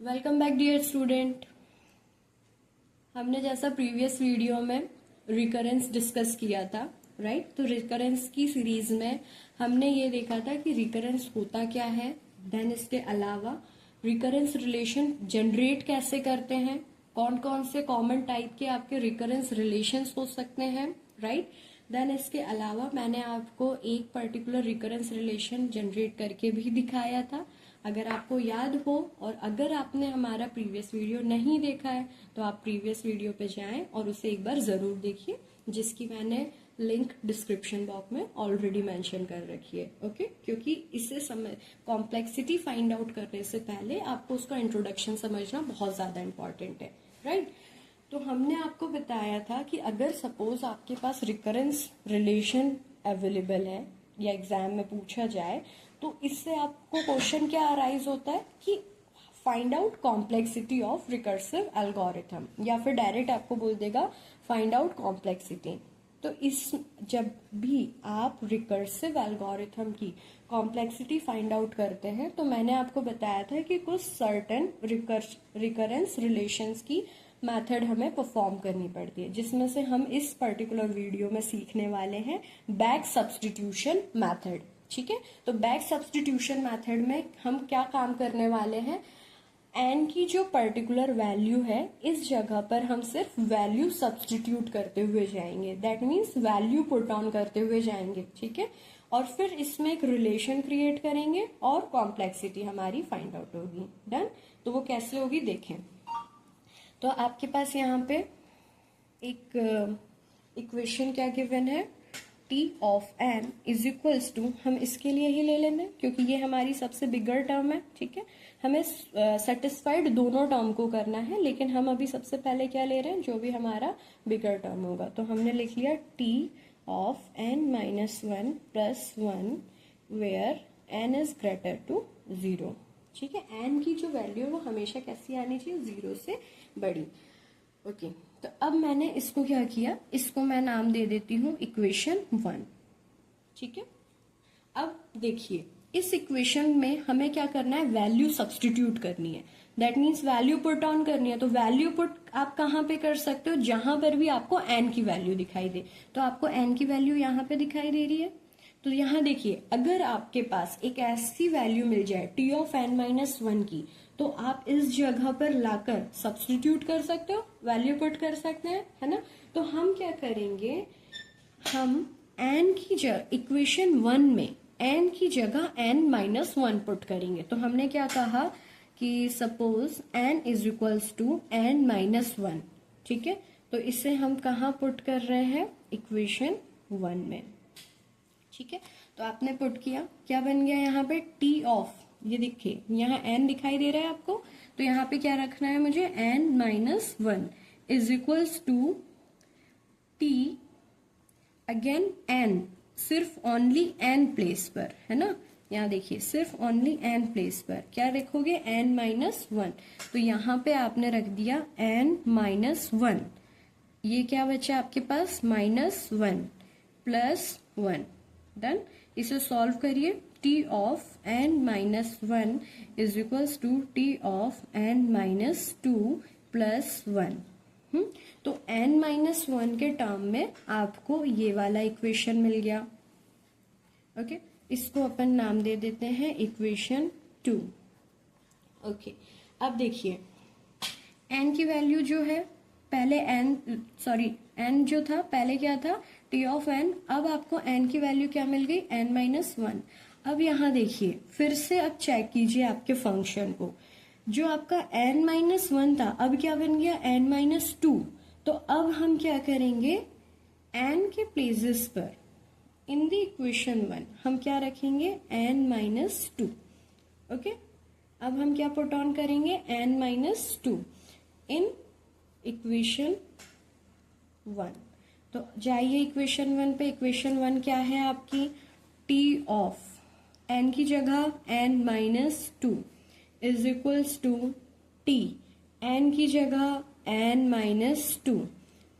Welcome back dear student. हमने जैसा previous video में रिकरेंस डिस्कस किया था, राइट? तो रिकरेंस की सीरीज में हमने ये देखा था कि रिकरेंस होता क्या है, देन इसके अलावा रिकरेंस रिलेशन जनरेट कैसे करते हैं, कौन कौन से कॉमन टाइप के आपके रिकरेंस रिलेशंस हो सकते हैं, राइट? देन इसके अलावा मैंने आपको एक पर्टिकुलर रिकरेंस रिलेशन जनरेट करके भी दिखाया था। अगर आपको याद हो और अगर आपने हमारा प्रीवियस वीडियो नहीं देखा है तो आप प्रीवियस वीडियो पे जाएं और उसे एक बार जरूर देखिए, जिसकी मैंने लिंक डिस्क्रिप्शन बॉक्स में ऑलरेडी मेंशन कर रखी है। ओके, क्योंकि इससे समय कॉम्प्लेक्सिटी फाइंड आउट करने से पहले आपको उसका इंट्रोडक्शन समझना बहुत ज्यादा इंपॉर्टेंट है, राइट? तो हमने आपको बताया था कि अगर सपोज आपके पास रिकरेंस रिलेशन अवेलेबल है या एग्जाम में पूछा जाए तो इससे आपको क्वेश्चन क्या अराइज होता है कि find out complexity of recursive algorithm, या फिर डायरेक्ट आपको बोल देगा फाइंड आउट कॉम्प्लेक्सिटी। तो इस जब भी आप रिकर्सिव एल्गोरिथम की कॉम्प्लेक्सिटी फाइंड आउट करते हैं तो मैंने आपको बताया था कि कुछ सर्टेन रिकरेंस रिलेशंस की मेथड हमें परफॉर्म करनी पड़ती है, जिसमें से हम इस पर्टिकुलर वीडियो में सीखने वाले हैं बैक सब्स्टिट्यूशन मेथड। ठीक है, तो बैक सब्स्टिट्यूशन मेथड में हम क्या काम करने वाले हैं, एन की जो पर्टिकुलर वैल्यू है इस जगह पर हम सिर्फ वैल्यू सब्स्टिट्यूट करते हुए जाएंगे, that means value put on करते हुए जाएंगे। ठीक है, और फिर इसमें एक रिलेशन क्रिएट करेंगे और कॉम्प्लेक्सिटी हमारी फाइंड आउट होगी। डन? तो वो कैसे होगी देखें। तो आपके पास यहाँ पे एक इक्वेशन क्या गिवन है, t of n is equals to, हम इसके लिए ही ले लेना क्योंकि ये हमारी सबसे बिगर टर्म है। ठीक है, हमें सेटिस्फाइड दोनों टर्म को करना है, लेकिन हम अभी सबसे पहले क्या ले रहे हैं, जो भी हमारा बिगर टर्म होगा। तो हमने लिख लिया t of n minus 1 plus 1 where n is greater to 0। ठीक है, n की जो वैल्यू है वो हमेशा कैसी आनी चाहिए, 0 से बड़ी। ओके, तो अब मैंने इसको क्या किया, इसको मैं नाम दे देती हूँ इक्वेशन 1। ठीक है, अब देखिए इस इक्वेशन में हमें क्या करना है, वैल्यू सब्स्टिट्यूट करनी है, that means value put on करनी है। तो वैल्यू पुट आप कहाँ पे कर सकते हो, जहां पर भी आपको एन की वैल्यू दिखाई दे। तो आपको एन की वैल्यू यहाँ पे दिखाई दे रही है, तो यहाँ देखिए अगर आपके पास एक ऐसी वैल्यू मिल जाए टी ऑफ एन माइनस 1 की, तो आप इस जगह पर लाकर सब्स्टिट्यूट कर सकते हो, वैल्यू पुट कर सकते हैं, है ना? तो हम क्या करेंगे, हम एन की जगह इक्वेशन 1 में एन की जगह एन माइनस 1 पुट करेंगे। तो हमने क्या कहा कि suppose n is equals to n minus 1। ठीक है, तो इसे हम कहाँ पुट कर रहे हैं, इक्वेशन 1 में। ठीक है, तो आपने पुट किया, क्या बन गया यहाँ पे, टी ऑफ, ये देखिए यहाँ n दिखाई दे रहा है आपको, तो यहाँ पे क्या रखना है मुझे, n minus 1 is equals to t, again n, सिर्फ ओनली n प्लेस पर, है ना? यहाँ देखिए सिर्फ ओनली n प्लेस पर क्या रखोगे, n माइनस 1। तो यहाँ पे आपने रख दिया n माइनस 1, ये क्या बचा आपके पास, माइनस 1 प्लस 1। डन? इसे सॉल्व करिए, t of n minus 1 is equals to t of n minus 2 plus 1। तो n माइनस 1 के टर्म में आपको ये वाला इक्वेशन मिल गया। ओके, इसको अपन नाम दे देते हैं इक्वेशन 2। ओके, अब देखिए n की वैल्यू जो है, पहले n जो था पहले क्या था, t ऑफ n, अब आपको n की वैल्यू क्या मिल गई, n माइनस 1। अब यहाँ देखिए फिर से अब चेक कीजिए आपके फंक्शन को, जो आपका n माइनस 1 था अब क्या बन गया, n माइनस 2। तो अब हम क्या करेंगे, n के प्लेसेस पर इन द इक्वेशन 1 हम क्या रखेंगे, n माइनस 2। ओके, अब हम क्या पुट ऑन करेंगे, n माइनस 2 इन इक्वेशन 1। तो जाइए इक्वेशन 1 पे, इक्वेशन 1 क्या है आपकी, t ऑफ n की जगह n minus 2 is equals to t, n की जगह n minus 2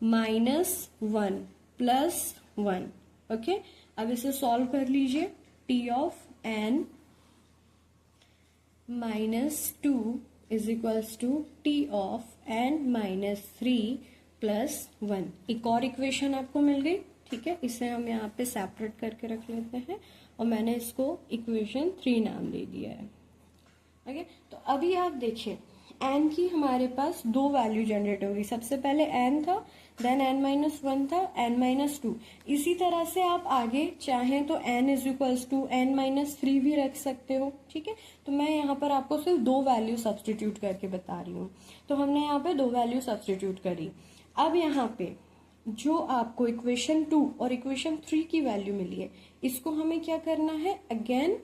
minus 1 plus 1। Okay, अब इसे सॉल्व कर लीजिए, t of n minus 2 is equals to t of n minus 3 plus 1। एक और इक्वेशन आपको मिल गई, ठीक है। इसे हम यहाँ पे सेपरेट करके रख लेते हैं और मैंने इसको इक्वेशन 3 नाम दे दिया है। ओके, तो अभी आप देखिए n की हमारे पास दो वैल्यू जनरेट होगी। सबसे पहले n था, देन n माइनस 1 था, n माइनस 2। इसी तरह से आप आगे चाहें तो n is equals to n minus 3 भी रख सकते हो, ठीक है। तो मैं यहाँ पर आपको सिर्फ दो वैल्यू सब्सटीट्यूट करके बता रही हूँ। तो हमने यहाँ पे दो वैल्यू सब्सटीट्यूट करी। अब यहाँ पे जो आपको इक्वेशन 2 और इक्वेशन 3 की वैल्यू मिली है, इसको हमें क्या करना है, अगेन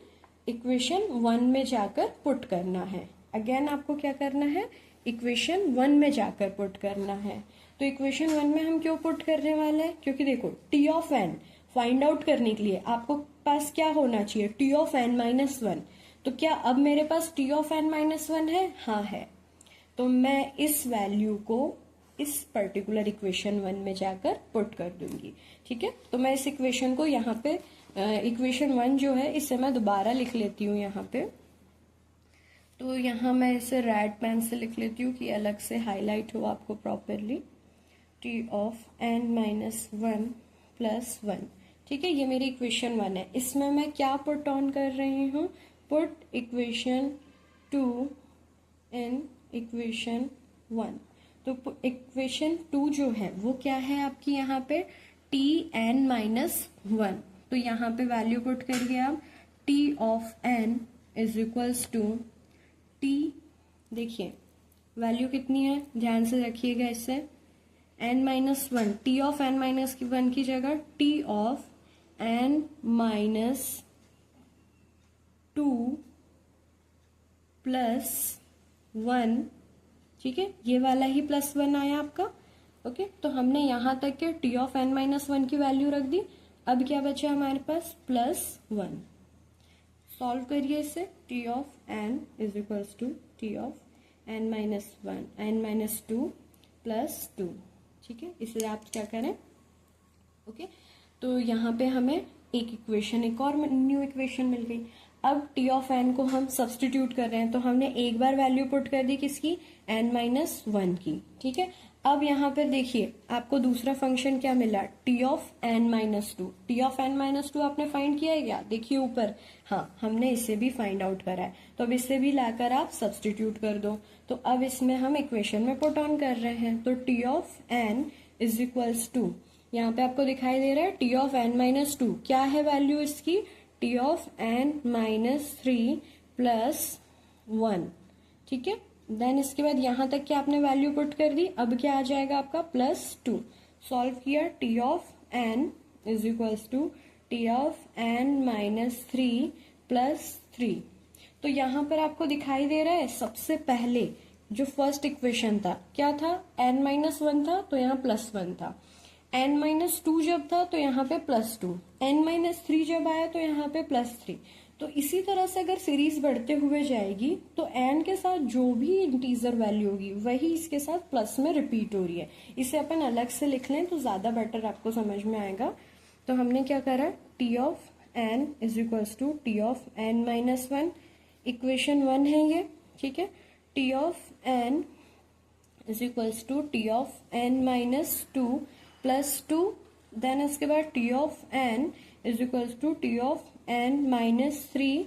इक्वेशन 1 में जाकर पुट करना है। अगेन आपको क्या करना है, इक्वेशन 1 में जाकर पुट करना है। तो इक्वेशन 1 में हम क्यों पुट करने वाले हैं, क्योंकि देखो t of n find out करने के लिए आपको पास क्या होना चाहिए, टी ऑफ एन माइनस 1। तो क्या अब मेरे पास टी ऑफ एन माइनस 1 है, हाँ है। तो मैं इस वैल्यू को इस पर्टिकुलर इक्वेशन 1 में जाकर पुट कर दूंगी, ठीक है। तो मैं इस इक्वेशन को यहाँ पे इक्वेशन 1 जो है इसे मैं दोबारा लिख लेती हूँ यहाँ पे। तो यहाँ मैं इसे रेड पेन से लिख लेती हूँ कि अलग से हाईलाइट हो आपको properly. T of n minus 1 plus 1, ठीक है। ये मेरी इक्वेशन 1 है। इसमें मैं क्या पुट ऑन कर रही हूँ, पुट इक्वेशन 2 इन इक्वेशन 1। तो इक्वेशन 2 जो है वो क्या है आपकी यहाँ पे, टी एन माइनस 1। तो यहाँ पे वैल्यू पुट करिए आप, t of n is equals to t, देखिए वैल्यू कितनी है, ध्यान से रखिएगा इससे, n minus 1। T of n minus 1 की जगह t of n minus 2 plus 1, ठीक है। ये वाला ही प्लस 1 आया आपका। ओके, तो हमने यहां तक के टी ऑफ एन माइनस 1 की वैल्यू रख दी। अब क्या बचा हमारे पास, प्लस 1। सॉल्व करिए इसे, t of n is equals to t of n minus 1 n minus 2 plus 2, ठीक है। इसे आप क्या करें, ओके। तो यहाँ पे हमें एक इक्वेशन, एक और न्यू इक्वेशन मिल गई। अब टी ऑफ एन को हम सब्सटीट्यूट कर रहे हैं, तो हमने एक बार वैल्यू पुट कर दी किसकी, एन माइनस 1 की, ठीक है। अब यहाँ पर देखिए आपको दूसरा फंक्शन क्या मिला, t of n minus 2। T of n minus 2 आपने फाइंड किया है क्या, देखिए ऊपर, हाँ हमने इसे भी फाइंड आउट करा है। तो अब इसे भी लाकर आप सब्सटीट्यूट कर दो। तो अब इसमें हम इक्वेशन में पुट ऑन कर रहे हैं। तो t of n is equals to, यहाँ पे आपको दिखाई दे रहा है टी ऑफ एन माइनस 2, क्या है वैल्यू इसकी, t of n minus 3 plus 1, ठीक है। देन इसके बाद यहां तक क्या आपने वैल्यू पुट कर दी, अब क्या आ जाएगा आपका, प्लस 2। सॉल्व किया, t of n is equals to t of n minus 3 plus 3। तो यहां पर आपको दिखाई दे रहा है सबसे पहले जो फर्स्ट इक्वेशन था क्या था, एन माइनस 1 था तो यहाँ प्लस 1 था, एन माइनस 2 जब था तो यहाँ पे प्लस 2, एन माइनस 3 जब आया तो यहाँ पे प्लस 3। तो इसी तरह से अगर सीरीज बढ़ते हुए जाएगी तो एन के साथ जो भी इंटीजर वैल्यू होगी वही इसके साथ प्लस में रिपीट हो रही है। इसे अपन अलग से लिख लें तो ज्यादा बेटर आपको समझ में आएगा। तो हमने क्या करा, t of n is equals to t of n minus 1, equation 1 है ये, ठीक है। T of n is equals to t of n minus 2 plus 2, then इसके बाद t of n is equals to t of n minus 3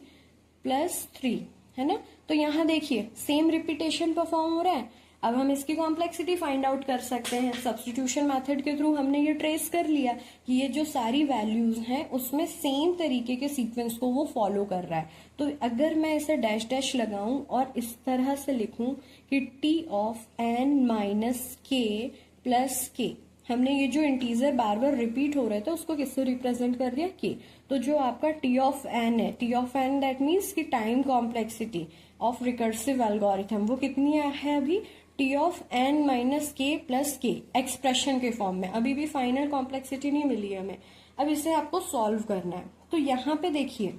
plus 3, है ना। तो यहाँ देखिए सेम रिपीटेशन परफॉर्म हो रहा है। अब हम इसकी कॉम्प्लेक्सिटी फाइंड आउट कर सकते हैं। सब्स्टिट्यूशन मेथड के थ्रू हमने ये ट्रेस कर लिया कि ये जो सारी वैल्यूज हैं उसमें सेम तरीके के सीक्वेंस को वो फॉलो कर रहा है। तो अगर मैं इसे डैश डैश लगाऊं और इस तरह से लिखूं कि T of n minus k plus के, हमने ये जो इंटीजर बार बार रिपीट हो रहे थे उसको किससे रिप्रेजेंट कर दिया, के। तो जो आपका टी ऑफ एन है, T of n that means की time complexity of recursive algorithm, वो कितनी है अभी, T of n minus k plus k, expression के फॉर्म में। अभी भी फाइनल कॉम्प्लेक्सिटी नहीं मिली हमें। अब इसे आपको सॉल्व करना है। तो यहाँ पे देखिए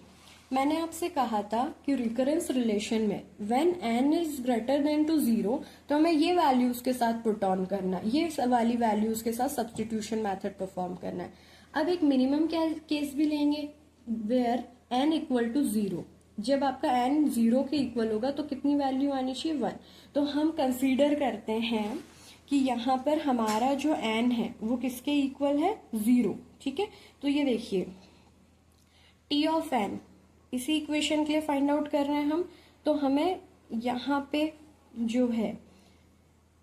मैंने आपसे कहा था कि रिकरेंस रिलेशन में when n is greater than to 0 तो हमें ये वैल्यूज के साथ पुट ऑन करना है, ये वाली वैल्यूज के साथ सब्स्टिट्यूशन मेथड परफॉर्म करना है। अब एक मिनिमम केस भी लेंगे वेयर n इक्वल टू 0, जब आपका n 0 के इक्वल होगा तो कितनी वैल्यू आनी चाहिए 1। तो हम कंसीडर करते हैं कि यहाँ पर हमारा जो n है वो किसके इक्वल है 0। ठीक है, तो ये देखिए t ऑफ n इसी इक्वेशन के लिए फाइंड आउट कर रहे हैं हम। तो हमें यहाँ पे जो है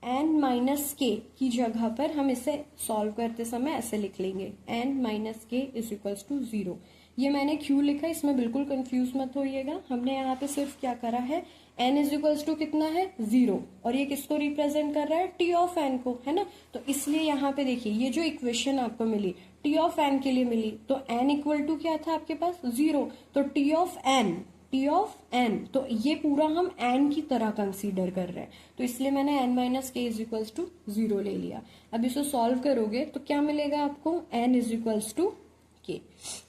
n माइनस के की जगह पर हम इसे सॉल्व करते समय ऐसे लिख लेंगे n माइनस के इज इक्वल्स टू 0। ये मैंने क्यों लिखा, इसमें बिल्कुल कंफ्यूज मत होइएगा। हमने यहाँ पे सिर्फ क्या करा है, n इज इक्वल्स टू कितना है 0, और ये किसको रिप्रेजेंट कर रहा है t ऑफ n को, है ना। तो इसलिए यहाँ पे देखिए ये जो इक्वेशन आपको मिली t ऑफ n के लिए मिली, तो n इक्वल टू क्या था आपके पास 0, तो t ऑफ n, तो ये पूरा हम n की तरह कंसीडर कर रहे हैं, तो इसलिए मैंने n माइनस के इज इक्वल्स टू 0 ले लिया। अब इसे सॉल्व करोगे तो क्या मिलेगा आपको, n is equals to k,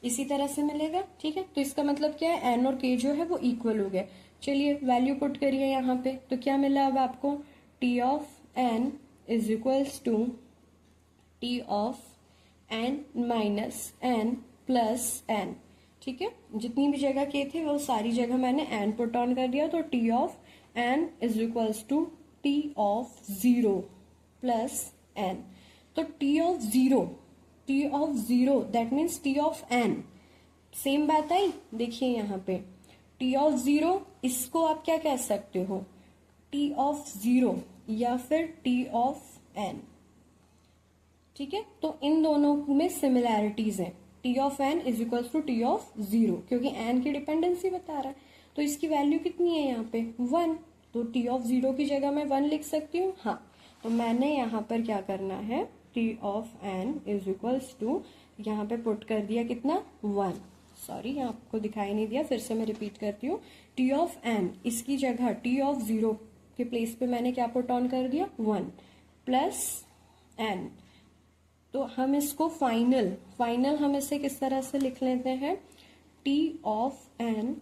इसी तरह से मिलेगा। ठीक है, तो इसका मतलब क्या है, n और k जो है वो इक्वल हो गए। चलिए वैल्यू पुट करिए यहाँ पे, तो क्या मिला अब आपको, t of n is equals to t of n minus n plus n। ठीक है, जितनी भी जगह के थे वो सारी जगह मैंने n पुट ऑन कर दिया, तो t of n is equals to t of 0 plus n। तो t of 0 that means t of n, same बात आई। देखिए यहाँ पे t ऑफ 0, इसको आप क्या कह सकते हो, t ऑफ 0 या फिर t ऑफ n। ठीक है, तो इन दोनों में सिमिलैरिटीज हैं, t of n is equal to t of 0, क्योंकि n की डिपेंडेंसी बता रहा है। तो इसकी वैल्यू कितनी है यहाँ पे 1, तो t ऑफ 0 की जगह मैं 1 लिख सकती हूँ। हाँ, तो मैंने यहाँ पर क्या करना है, t of n is equal to यहाँ पे पुट कर दिया कितना 1। सॉरी, आपको दिखाई नहीं दिया, फिर से मैं रिपीट करती हूँ। t ऑफ n, इसकी जगह t ऑफ 0 के प्लेस पे मैंने क्या पुट ऑन कर दिया 1 प्लस n। तो हम इसको फाइनल हम इसे किस तरह से लिख लेते हैं, t of n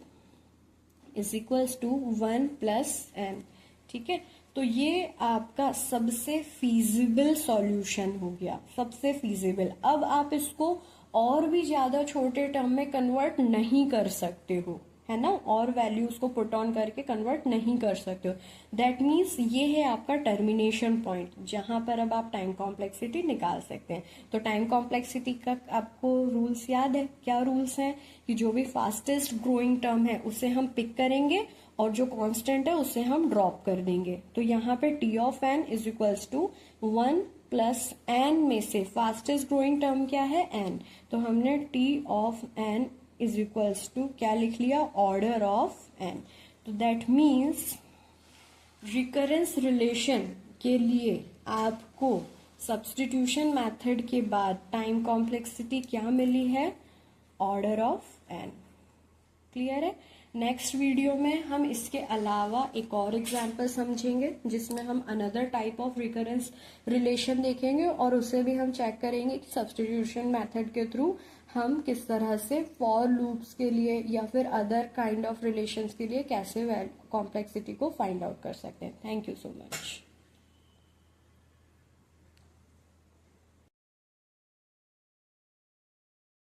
is equals to 1 plus n। ठीक है, तो ये आपका सबसे फीजिबल सॉल्यूशन हो गया, सबसे फीजिबल। अब आप इसको और भी ज्यादा छोटे टर्म में कन्वर्ट नहीं कर सकते हो, है ना, और वैल्यूज को पुट ऑन करके कन्वर्ट नहीं कर सकते हो। दैट मीन्स ये है आपका टर्मिनेशन पॉइंट, जहां पर अब आप टाइम कॉम्प्लेक्सिटी निकाल सकते हैं। तो टाइम कॉम्प्लेक्सिटी का आपको रूल्स याद है, क्या रूल्स हैं, कि जो भी फास्टेस्ट ग्रोइंग टर्म है उसे हम पिक करेंगे और जो कांस्टेंट है उसे हम ड्रॉप कर देंगे। तो यहाँ पे t of n is equals to 1 plus n में से फास्टेस्ट ग्रोइंग टर्म क्या है n, तो हमने t of n is equals to क्या लिख लिया, ऑर्डर ऑफ n। तो दैट मीन्स रिकरेंस रिलेशन के लिए आपको सब्स्टिट्यूशन मेथड के बाद टाइम कॉम्प्लेक्सिटी क्या मिली है, ऑर्डर ऑफ n। क्लियर है। नेक्स्ट वीडियो में हम इसके अलावा एक और एग्जाम्पल समझेंगे, जिसमें हम another type of recurrence relation देखेंगे, और उसे भी हम चेक करेंगे कि सब्स्टिट्यूशन मेथड के थ्रू हम किस तरह से फॉर लूप्स के लिए या फिर अदर काइंड ऑफ रिलेशंस के लिए कैसे कॉम्प्लेक्सिटी को फाइंड आउट कर सकते हैं। Thank you so much.